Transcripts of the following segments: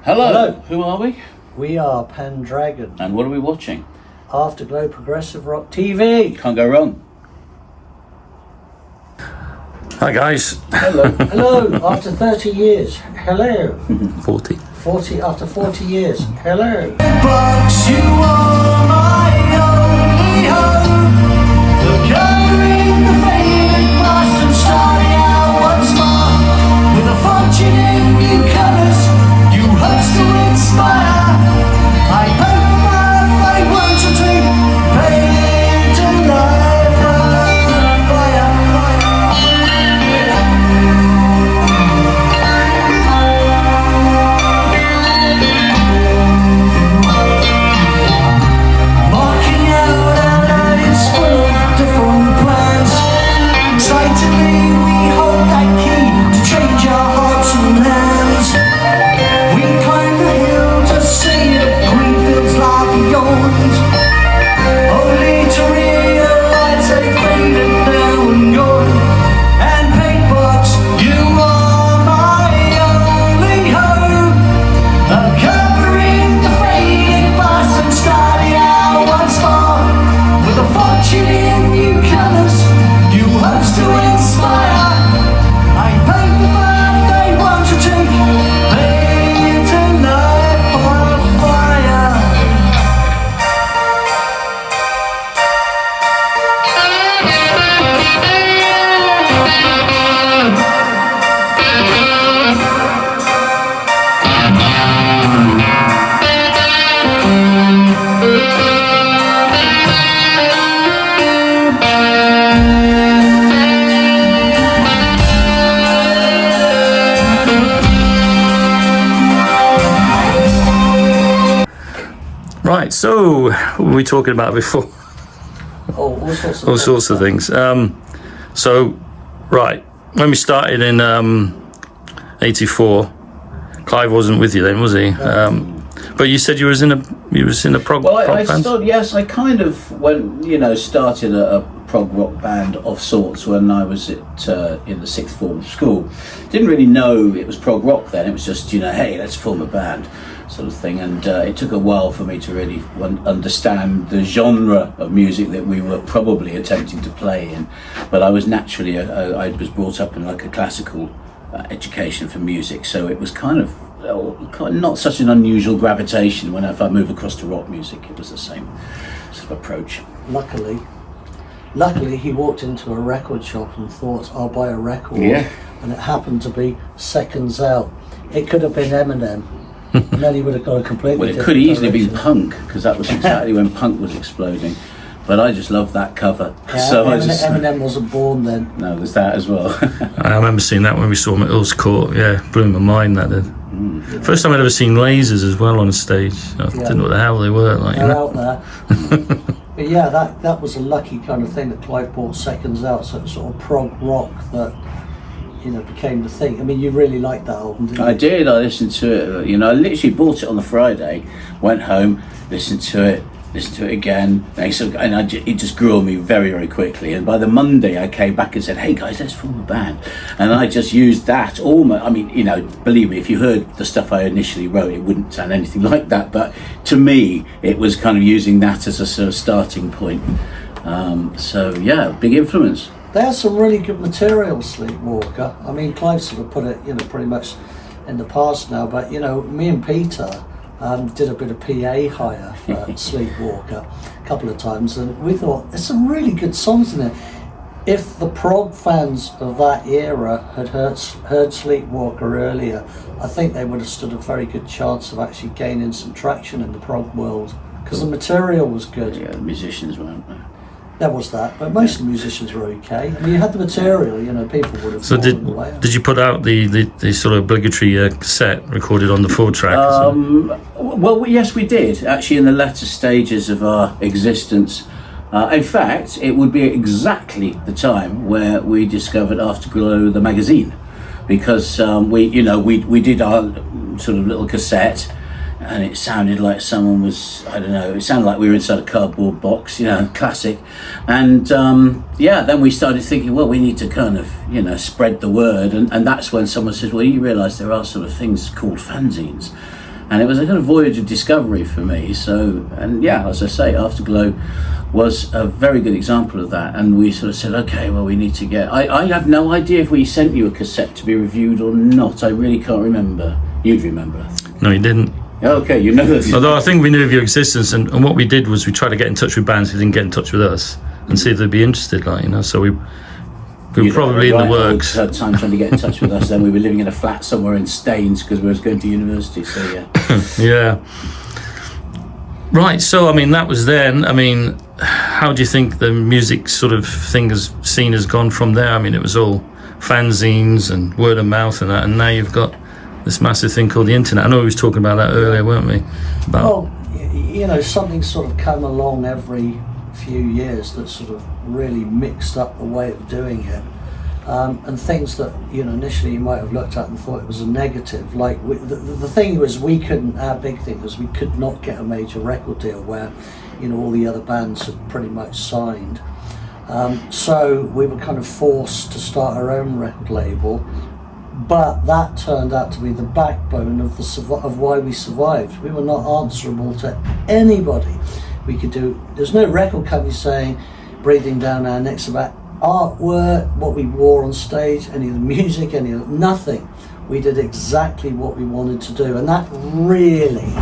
Hello. Hello. Who are we? We are Pendragon. And what are we watching? Afterglow Progressive Rock TV. Can't go wrong. Hi guys. Hello. Hello. After 30 years. Hello. 40. 40 after 40 years. Hello. But you are my only hope. We're covering the faded past and starting out once more with a fortune in new colours. You hope to inspire. I hope my fate won't you take pain to life. Fire. Marking out our lives full of different plans. Excitedly we hold that key to change our hearts and hands. We climb the hill to see if green fields lie beyond, only to realize they faded now and gone. And paintbox, you are my only hope of covering the fading past and starting out once more with a fortune in new colours. You hope to inspire. I paint the path they want to take. Paint a life on fire. Right, so what were we talking about before? Oh, All sorts of things. So, right, when we started in 84, Clive wasn't with you then, was he? But you said you was in a prog. Well, I prog band? started, yes, I kind of started a prog rock band of sorts when I was in the sixth form of school. Didn't really know it was prog rock then. It was just, hey, let's form a band sort of thing. And it took a while for me to really understand the genre of music that we were probably attempting to play in. But I was naturally, I was brought up in like a classical education for music, so it was kind of not such an unusual gravitation if I move across to rock music. It was the same sort of approach. Luckily, he walked into a record shop and thought, "I'll buy a record." Yeah. And it happened to be Seconds Out. It could have been Eminem, and then he would have got a completely. Well, it different could easily be direction. punk, because that was exactly when punk was exploding. But I just loved that cover. Yeah, So Eminem wasn't born then. No, there's that as well. I remember seeing that when we saw him at Earl's Court. Yeah, blew my mind, that did. First time I'd ever seen lasers as well on stage. I didn't know what the hell they were. They're out there. But yeah, that was a lucky kind of thing that Clive brought Seconds Out, so it was sort of prog rock that became the thing. I mean, you really liked that album, didn't you? I did. I listened to it. I literally bought it on the Friday, went home, listened to it again, and it just grew on me very, very quickly. And by the Monday, I came back and said, "Hey guys, let's form a band." And I just used that almost. I mean, believe me, if you heard the stuff I initially wrote, it wouldn't sound anything like that. But to me, it was kind of using that as a sort of starting point. So yeah, big influence. They had some really good material, Sleepwalker. I mean, Clive sort of put it, pretty much in the past now. But me and Peter did a bit of PA hire for Sleepwalker a couple of times, and we thought there's some really good songs in it. If the prog fans of that era had heard Sleepwalker earlier, I think they would have stood a very good chance of actually gaining some traction in the prog world, because the material was good. Yeah, the musicians weren't. There was that, but most of the musicians were okay. I mean, you had the material, people would have. So did you put out the sort of obligatory cassette recorded on the 4-track? Well, yes, we did, actually, in the latter stages of our existence. In fact, it would be exactly the time where we discovered Afterglow, the magazine, because we did our sort of little cassette, and it sounded like someone was, I don't know, it sounded like we were inside a cardboard box, classic. And then we started thinking, well, we need to kind of, spread the word. And that's when someone says, well, you realise there are sort of things called fanzines. and it was a kind of voyage of discovery for me. So, and yeah, as I say, Afterglow was a very good example of that, and we sort of said, okay, well, we need to get, I have no idea if we sent you a cassette to be reviewed or not. I really can't remember. You'd remember. No, you didn't. Okay, you know that. Although I think we knew of your existence, and what we did was we tried to get in touch with bands who didn't get in touch with us and see if they'd be interested, like, you know. So we were probably in the works. Had time trying to get in touch with us. Then we were living in a flat somewhere in Staines because we was going to university. So yeah. Yeah. Right. So I mean, that was then. I mean, how do you think the music sort of scene has gone from there? I mean, it was all fanzines and word of mouth and that, and now you've got this massive thing called the internet. I know we was talking about that earlier, weren't we? Well, you know, something sort of come along every few years that sort of really mixed up the way of doing it, and things that, you know, initially you might have looked at and thought it was a negative. Like the thing was, our big thing was we could not get a major record deal where, you know, all the other bands had pretty much signed. So we were kind of forced to start our own record label. But that turned out to be the backbone of why we survived. We were not answerable to anybody. There's no record company saying, breathing down our necks about artwork, what we wore on stage, any of the music, nothing. We did exactly what we wanted to do, and that really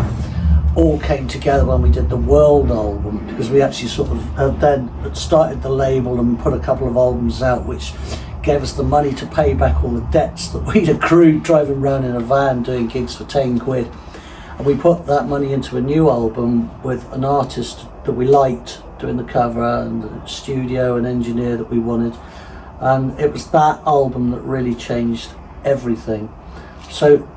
all came together when we did the World album, because we actually sort of then started the label and put a couple of albums out, which gave us the money to pay back all the debts that we'd accrued driving around in a van doing gigs for 10 quid. And we put that money into a new album with an artist that we liked doing the cover, and the studio and engineer that we wanted. And it was that album that really changed everything. So,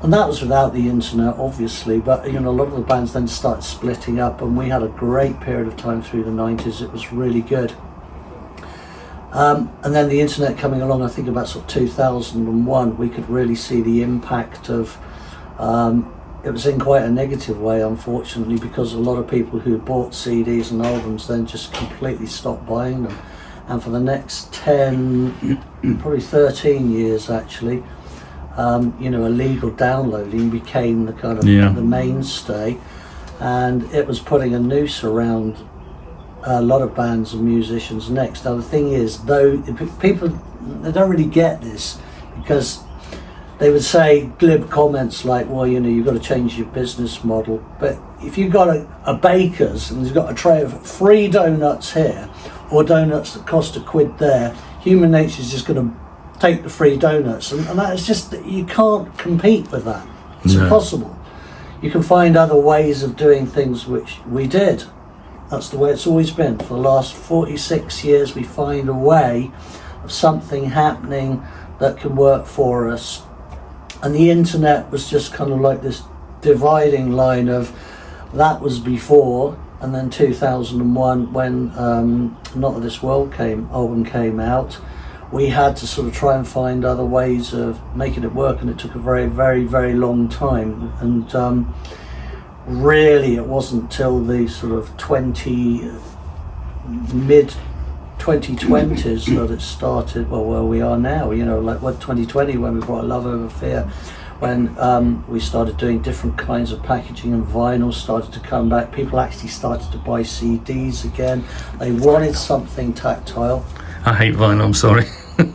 and that was without the internet, obviously, but you know, a lot of the bands then started splitting up, and we had a great period of time through the 90s. It was really good. And then the internet coming along, I think about sort of 2001, we could really see the impact of, it was in quite a negative way, unfortunately, because a lot of people who bought CDs and albums then just completely stopped buying them. And for the next 10, probably 13 years actually, you know, illegal downloading became the kind of the mainstay, and it was putting a noose around a lot of bands and musicians' necks. Now the thing is, though, people, they don't really get this, because they would say glib comments like, well, you know, you've got to change your business model. But if you've got a baker's and he's got a tray of free donuts here, or donuts that cost £1 there, human nature is just going to take the free donuts, and that is just, you can't compete with that. It's impossible. You can find other ways of doing things, which we did. That's the way it's always been. For the last 46 years, we find a way of something happening that can work for us. And the internet was just kind of like this dividing line of, that was before, and then 2001, when Not of This World album came out, we had to sort of try and find other ways of making it work, and it took a very, very, very long time. And really, it wasn't till the sort of mid 2020s that it started, well, where we are now, you know, like 2020, when we brought Love Over Fear, when we started doing different kinds of packaging, and vinyl started to come back. People actually started to buy CDs again. They wanted something tactile. I hate vinyl, I'm sorry.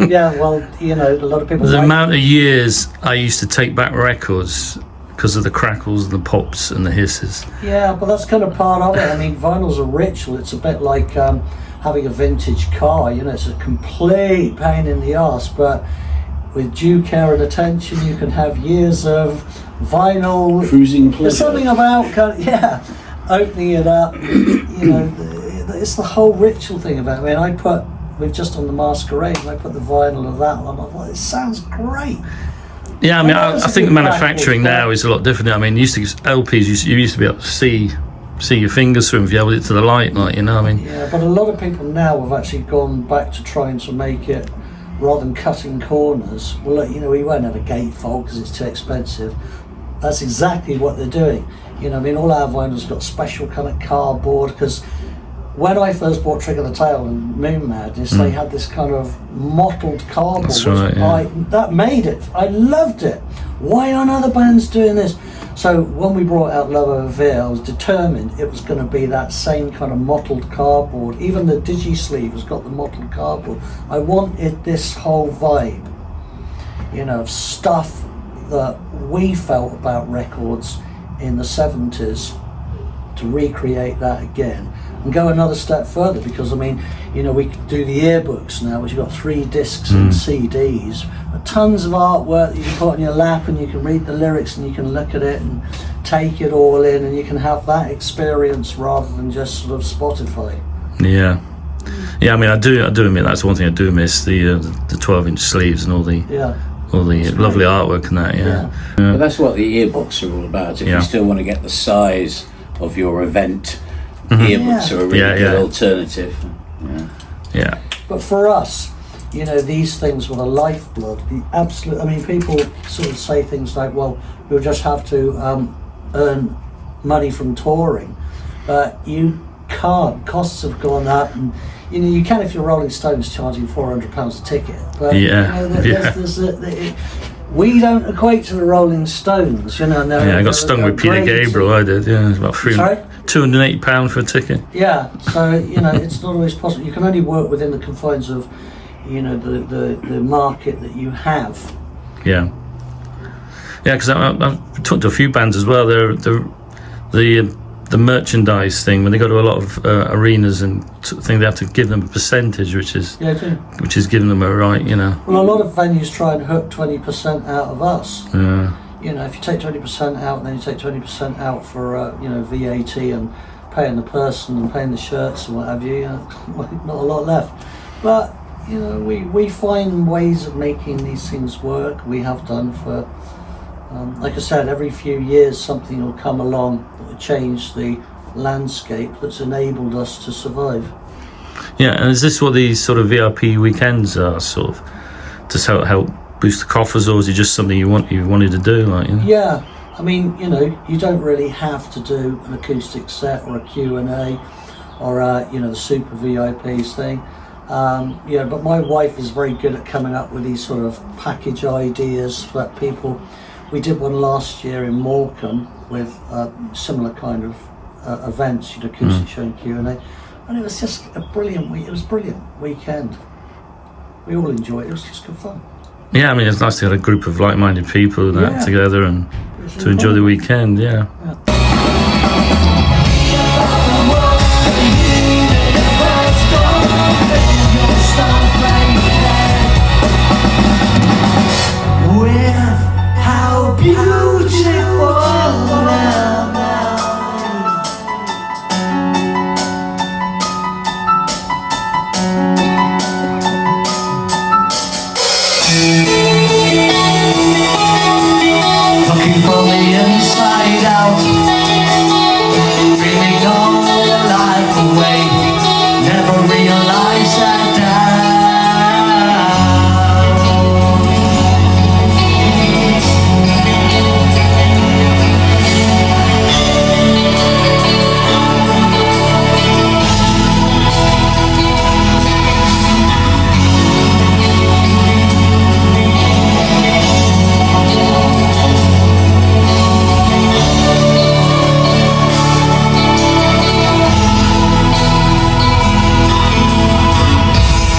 Yeah, well, you know, a lot of people the amount of years I used to take back records because of the crackles and the pops and the hisses. Yeah, but that's kind of part of it. I mean, vinyl's a ritual. It's a bit like having a vintage car, you know, it's a complete pain in the arse, but with due care and attention, you can have years of vinyl. Cruising pleasure. There's something about, opening it up, you know, it's the whole ritual thing about it. I mean, we've just on the Masquerade, and I put the vinyl of that on. I thought, it sounds great. Yeah, I mean, I think the manufacturing now is a lot different. I mean, LPs, you used to be able to see your fingers through them if you held it to the light, like, you know, I mean. Yeah, but a lot of people now have actually gone back to trying to make it, rather than cutting corners. Well, look, you know, we won't have a gatefold because it's too expensive. That's exactly what they're doing. You know, I mean, all our vinyls got special kind of cardboard, because when I first bought Trick of the Tail and Moon Madness, they had this kind of mottled cardboard. That's right, yeah. That made it. I loved it. Why aren't other bands doing this? So when we brought out Love Over Fear, I was determined it was going to be that same kind of mottled cardboard. Even the digi sleeve has got the mottled cardboard. I wanted this whole vibe, you know, of stuff that we felt about records in the 70s, to recreate that again and go another step further, because I mean, you know, we could do the yearbooks now, which you've got 3 discs and CDs, but tons of artwork that you can put on your lap, and you can read the lyrics and you can look at it and take it all in, and you can have that experience rather than just sort of Spotify. Yeah, I mean, I do admit that's one thing I do miss, the 12-inch sleeves and all the lovely artwork and that. Yeah. But that's what the earbooks are all about. If you still want to get the size of your event, earbooks are a really good alternative. Yeah. But for us, you know, these things were the lifeblood. The absolute. I mean, people sort of say things like, "Well, we'll just have to earn money from touring," but you can't. Costs have gone up, and you know, you can if you're Rolling Stones charging £400 a ticket. But you know, we don't equate to the Rolling Stones, you know. I got stung with Peter Gabriel. I did. Yeah, it's about £280 for a ticket. Yeah, so you know, it's not always possible. You can only work within the confines of, you know, the market that you have. Yeah, because I've talked to a few bands as well. The merchandise thing, when they go to a lot of arenas and thing, they have to give them a percentage, which is giving them a right, you know. Well, a lot of venues try and hook 20% out of us. Yeah. You know, if you take 20% out, and then you take 20% out for you know, VAT and paying the person and paying the shirts and what have you, not a lot left. But you know, we find ways of making these things work. We have done for. Like I said, every few years something will come along that will change the landscape that's enabled us to survive. Yeah, and is this what these sort of VIP weekends are, sort of, to help boost the coffers, or is it just something you wanted to do? Like, you know? Yeah, I mean, you know, you don't really have to do an acoustic set or a Q&A or you know, the super VIPs thing. Yeah, but my wife is very good at coming up with these sort of package ideas that people. We did one last year in Morecambe with similar kind of events, you know, acoustic show and Q&A, and it was just a brilliant week. It was a brilliant weekend. We all enjoyed it. It was just good fun. Yeah, I mean, it's nice to get a group of like-minded people that together and to enjoy the weekend. Yeah. Looking from the inside out, dreaming all the life away, never realized that down.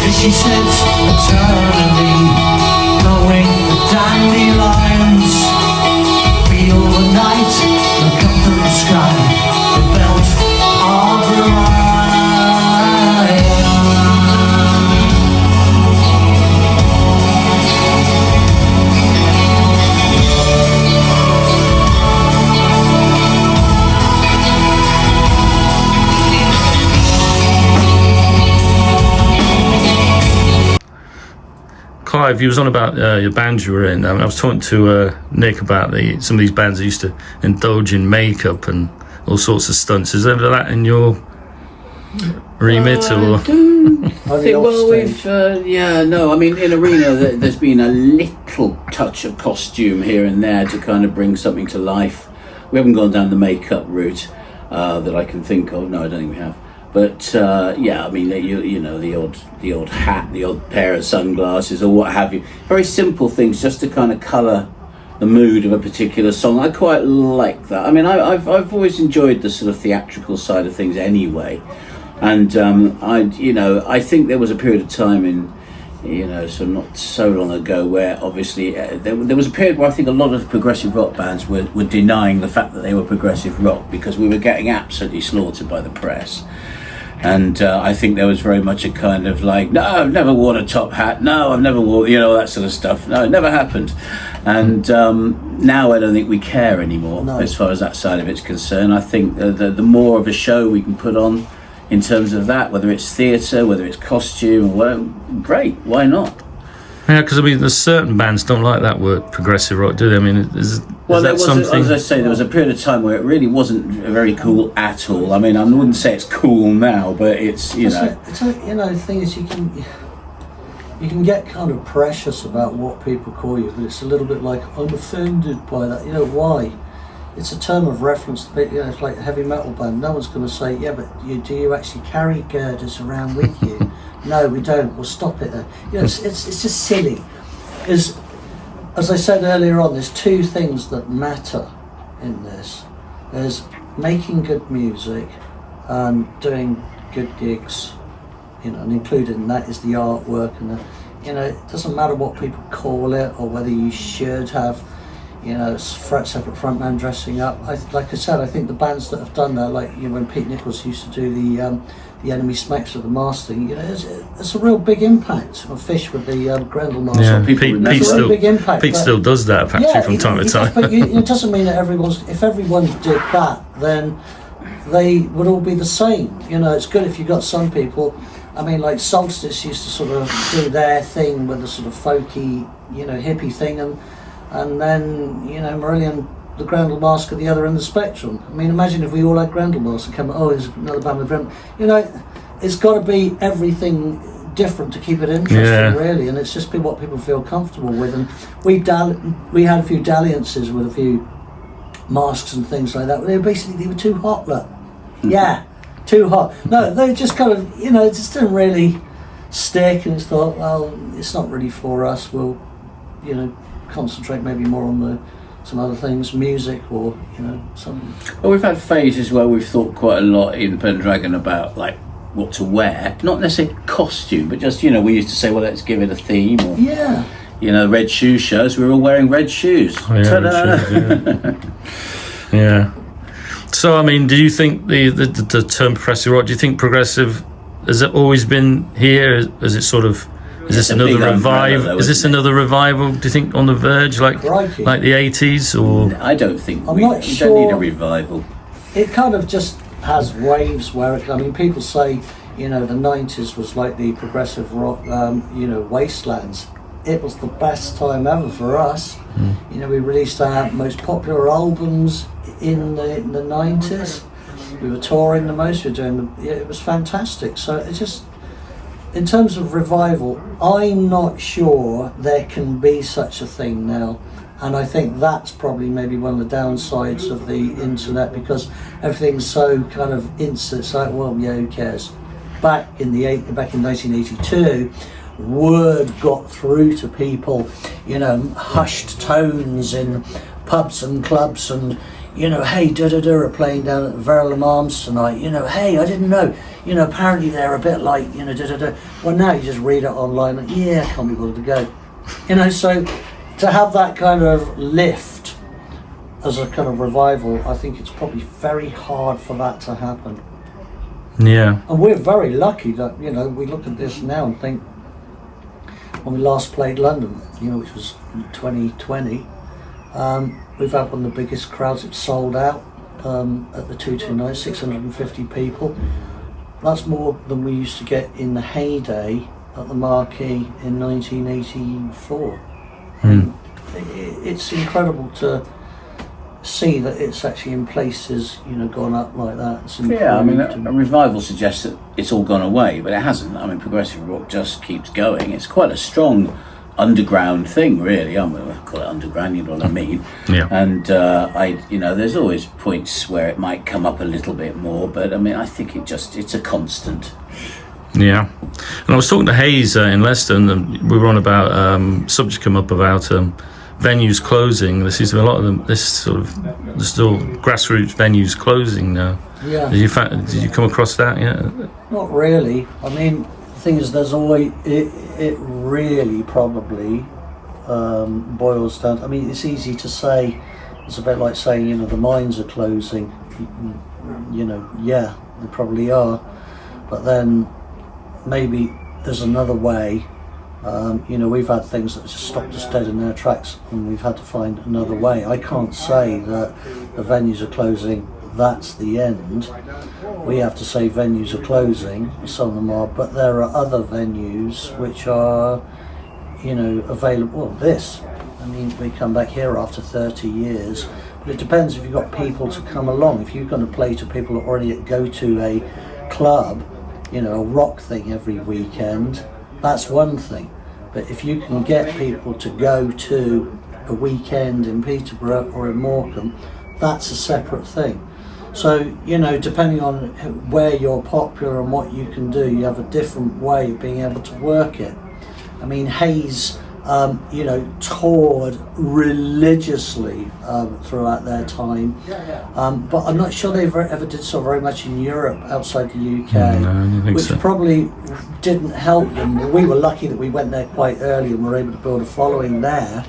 She sits eternally, blowing the dandelions. Feel the night, look up to the sky, the belt of the lion. Clive, you was on about your band you were in. I was talking to Nick about some of these bands that used to indulge in makeup and all sorts of stunts. Is there that in your remit? Or? Well, we've I mean, in Arena there's been a little touch of costume here and there to kind of bring something to life. We haven't gone down the makeup route that I can think of. No, I don't think we have. But I mean, you know, the odd hat, the odd pair of sunglasses, or what have you. Very simple things, just to kind of colour the mood of a particular song. I quite like that. I mean, I've always enjoyed the sort of theatrical side of things anyway, and I think there was a period of time in, so not so long ago, where obviously there was a period where I think a lot of progressive rock bands were denying the fact that they were progressive rock, because we were getting absolutely slaughtered by the press. And I think there was very much a kind of like, no, I've never worn a top hat, no, I've never worn, that sort of stuff, no, it never happened. And now I don't think we care anymore, as far as that side of it's concerned. I think the more of a show we can put on in terms of that, whether it's theatre, whether it's costume, well, great, why not? Yeah, because I mean, there's certain bands don't like that word progressive rock, do they? I mean, is that something? As I say, there was a period of time where it really wasn't very cool at all. I mean, I wouldn't say it's cool now, but it's the thing is, you can get kind of precious about what people call you, but it's a little bit like, I'm offended by that. Why? It's a term of reference. It's like a heavy metal band. No one's going to say, yeah, but do you actually carry girders around with you? No, we don't. Well, stop it then. It's just silly. Because, as I said earlier on, there's two things that matter in this. There's making good music and doing good gigs, and included in that is the artwork and it doesn't matter what people call it or whether you should have separate frontman dressing up. Like I said, I think the bands that have done that, like when Pete Nichols used to do the Enemy Smacks with the mask thing, it's a real big impact. Or Fish with the Grendel mask. Yeah, Pete But still does that actually from time to time. But it doesn't mean that if everyone did that, then they would all be the same. It's good if you got some people. I mean, like Solstice used to sort of do their thing with the sort of folky, hippie thing, and then, Marillion, the Grendel mask at the other end of the spectrum. I mean, imagine if we all had Grendel masks and come, there's another band with Grendel. It's got to be everything different to keep it interesting, really, and it's just been what people feel comfortable with. And we had a few dalliances with a few masks and things like that. They were too hot, look. Yeah, too hot. No, they just kind of, it just didn't really stick, and it's thought, well, it's not really for us. We'll, concentrate maybe more on some other things, music or something. Well, we've had phases where we've thought quite a lot in Pendragon about like what to wear, not necessarily costume, but just we used to say, well, let's give it a theme, or red shoe shows. We were all wearing red shoes. Oh, yeah, red shoes, yeah. So I mean, do you think the term progressive rock? Do you think progressive has it always been here? Is it sort of? Is this another revival? Is this another revival? Do you think on the verge, like the 80s, or? I don't think we don't need a revival. It kind of just has waves where people say, the 90s was like the progressive rock, wastelands. It was the best time ever for us. We released our most popular albums in the 90s. We were touring the most. It was fantastic. So it just. In terms of revival, I'm not sure there can be such a thing now, and I think that's probably maybe one of the downsides of the internet, because everything's so kind of instant. It's like, well, yeah, who cares? Back in 1982, word got through to people, hushed tones in pubs and clubs, and hey, are playing down at Verulam Arms tonight. Hey, I didn't know. Apparently they're a bit like, Well, now you just read it online, like, yeah, I can't be bothered to go. So to have that kind of lift as a kind of revival, I think it's probably very hard for that to happen. Yeah. And we're very lucky that, we look at this now and think, when we last played London, which was 2020, we've had one of the biggest crowds. It's sold out at the 229, 650 people. That's more than we used to get in the heyday at the Marquee in 1984. It's incredible to see that it's actually in places, gone up like that. Yeah, I mean, a revival suggests that it's all gone away, but it hasn't. I mean, progressive rock just keeps going. It's quite a strong underground thing, really. I'm going to call it underground, you know what I mean? Yeah. And there's always points where it might come up a little bit more, but I mean, I think it's a constant. Yeah. And I was talking to Hayes in Leicester, and we were on about subject come up about venues closing. There seems to be a lot of them. This sort of there's still grassroots venues closing now. Yeah. Did you come across that yet? Not really. I mean, the thing is, there's always it really probably boils down. I mean, it's easy to say. It's a bit like saying, you know, the mines are closing. You know, yeah, they probably are. But then maybe there's another way. You know, we've had things that just stopped us dead in their tracks, and we've had to find another way. I can't say that the venues are closing, that's the end. We have to say venues are closing, some of them are, but there are other venues which are, you know, available. Well, I mean, we come back here after 30 years, but it depends if you've got people to come along. If you're going to play to people that already go to a club, you know, a rock thing every weekend, that's one thing. But if you can get people to go to a weekend in Peterborough or in Morecambe, that's a separate thing. So, you know, depending on where you're popular and what you can do, you have a different way of being able to work it. I mean, Hayes, you know, toured religiously throughout their time, but I'm not sure they ever did so very much in Europe outside the UK, No, I don't think which so. probably didn't help them. We were lucky that we went there quite early and were able to build a following there,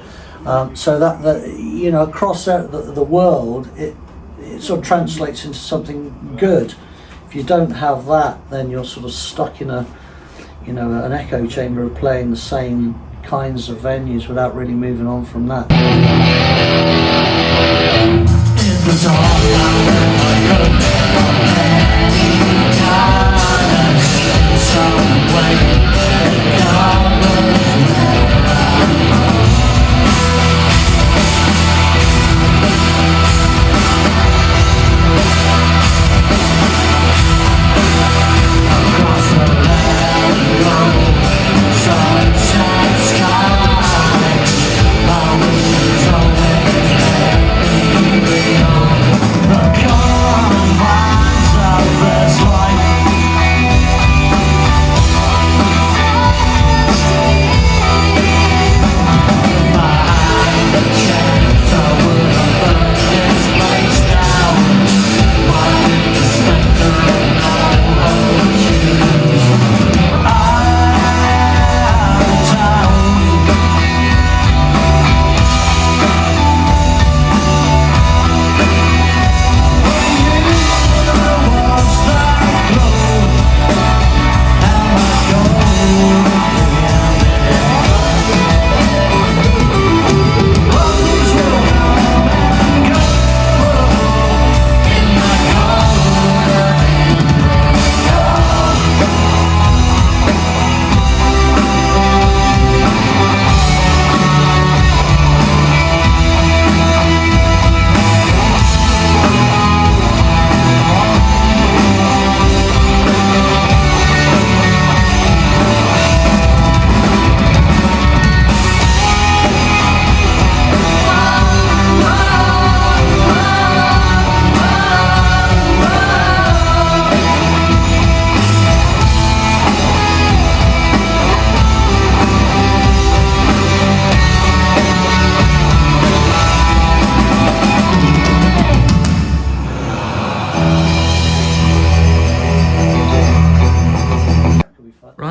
so that you know, across the world, it sort of translates into something good. If you don't have that, then you're sort of stuck in an echo chamber of playing the same kinds of venues without really moving on from that.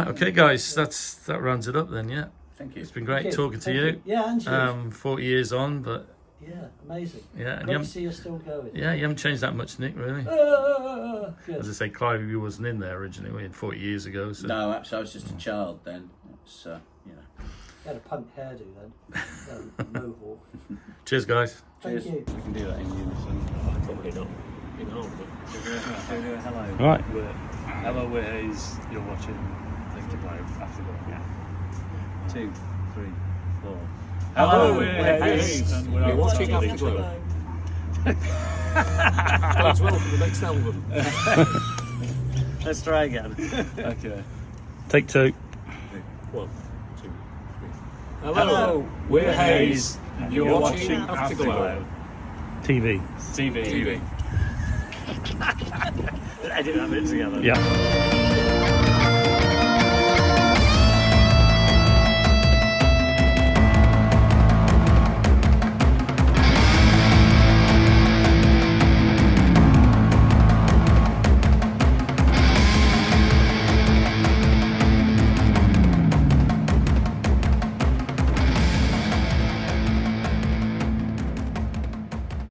Okay, guys, that rounds it up then. Yeah, Thank you. it's been great Thank you. talking to Thank you. Yeah, and you. 40 years on, but Yeah, amazing. yeah, and Great you to see you're still going. haven't changed that much, Nick. Really. Good. As I say, Clive, you wasn't in there originally. We had 40 years ago. So. No, actually, I was just a child then. It's, you know. You had a punk hairdo then. Mohawk. Cheers, guys. Thank Cheers. you. We can do that in unison. Probably not in harmony. Hello. Right. Hello, we're Hayes. You're watching Afterglow. Yeah. 2, 3, 4. Hello, we're Hayes. And we're watching Afterglow. Bodes well for the next album. Let's try again. Okay. Take 2. 1, 2, 3. Hello, we're Hayes. And you're watching Afterglow. TV. TV. TV. Edit that bit together. Yeah.